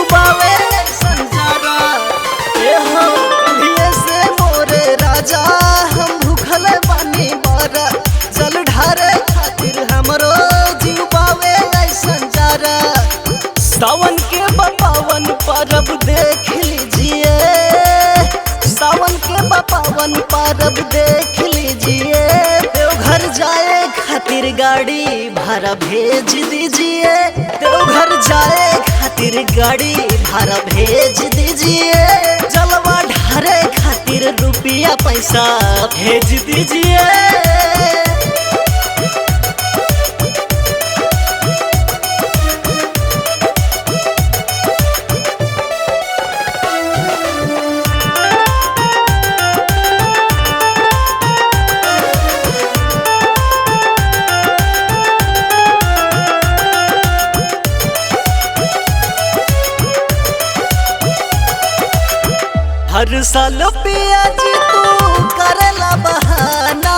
डुबावे संसारा। ए हो कलिए से मोरे राजा हम भूखल बानी बारा, जल ढारे खातिर हमरो जीव बावे संसारा। सावन के पावन परब देख लीजिए, सावन के पावन परब देख लीजिए। देवघर जाए खातिर गाड़ी भाड़ा भेज दीजिए, देवघर जाए खातिर गाड़ी भाड़ा भेज दीजिए। जलवा ढारे खातिर रुपया पैसा भेज दीजिए। हर साल पिया जी तू करेला बहाना,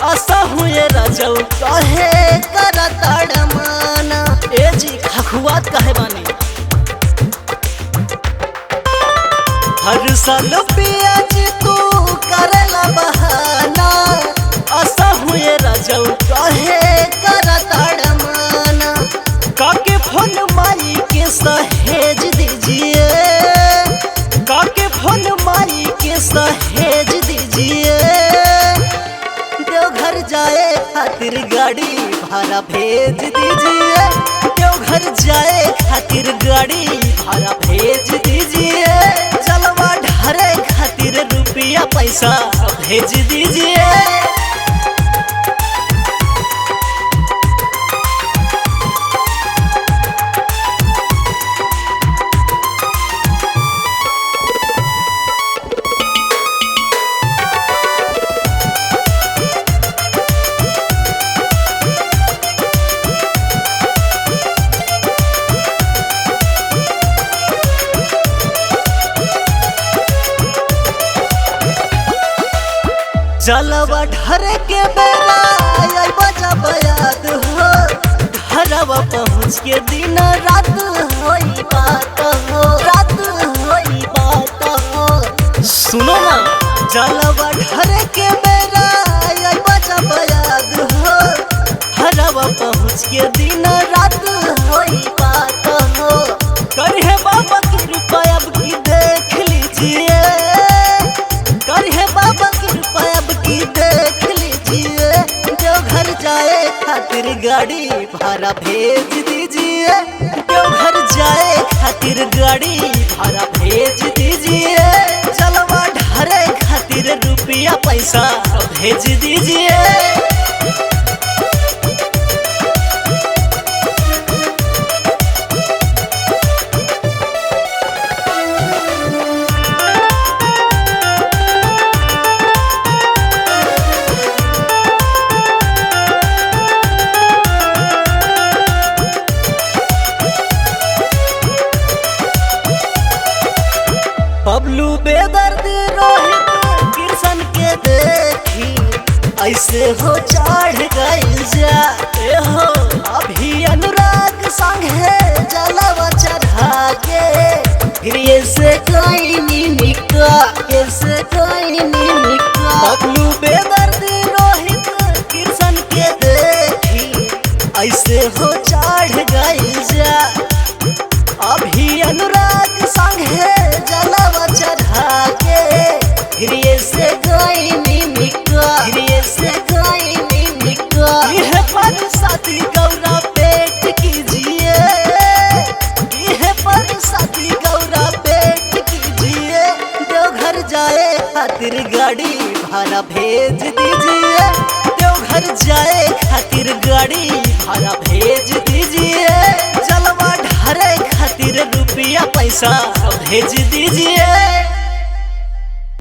आशा हुए राजऊ कहे करता माना। ए जी खखुआत कहे बानी। हर साल पिया जी तू करेला बहाना, आशा हुए राजऊ कहे करता माना। काके फोन माई के सहेज दीजिए, काके फोन माई के सहेज दीजिए। देवघर जाए खातिर गाड़ी भाड़ा भेज दीजिए, देवघर जाए खातिर गाड़ी भाड़ा भेज दीजिए। जलवा ढारे खातिर रुपया पैसा भेज दीजिए। जलवा ढरे के बेला जब याद हो, घरवा पहुँच के दिन रात होई बात हो, रात होई बात हो। सुनो ना जलवा ढरे के बेला जब याद हो, घरवा पहुँच के दिन रात होई बात हो। करे बाबा की रुपया अब की देख लीजिए, करे बाबा की रुपया अब की देख लीजिए। देवघर जाए खातिर गाड़ी भाड़ा भेज दीजिए, देवघर जाए खातिर गाड़ी भाड़ा भेज दीजिए। जलवा ढारे खातिर रुपया पैसा भेज दीजिए। बबलू बेदर्दी रोहित कृष्ण के देखी ऐसे हो चढ़ गई जा। ए हो अभी अनुराग संग है जलवा चढ़ा के, फिर ये से कोई नहीं निका, ऐसे कोई नहीं निका। बबलू बेदर्दी रोहित कृष्ण के देखी ऐसे हो चढ़ गई जा। अभी अनुराग संग है जलवा चढ़ा के, फिर ये से कोई नहीं निका, फिर ये से कोई नहीं निका। यह पर साथी गौरा पेट कीजिए, यह पर साथी गौरा पेट कीजिए। देवघर जाए खातिर गाड़ी भाड़ा भेज दीजिए, देवघर जाए खातिर गाड़ी भाड़ा भेज दीजिए। जलवा ढारे खातिर रुपया पैसा भेज दीजिए।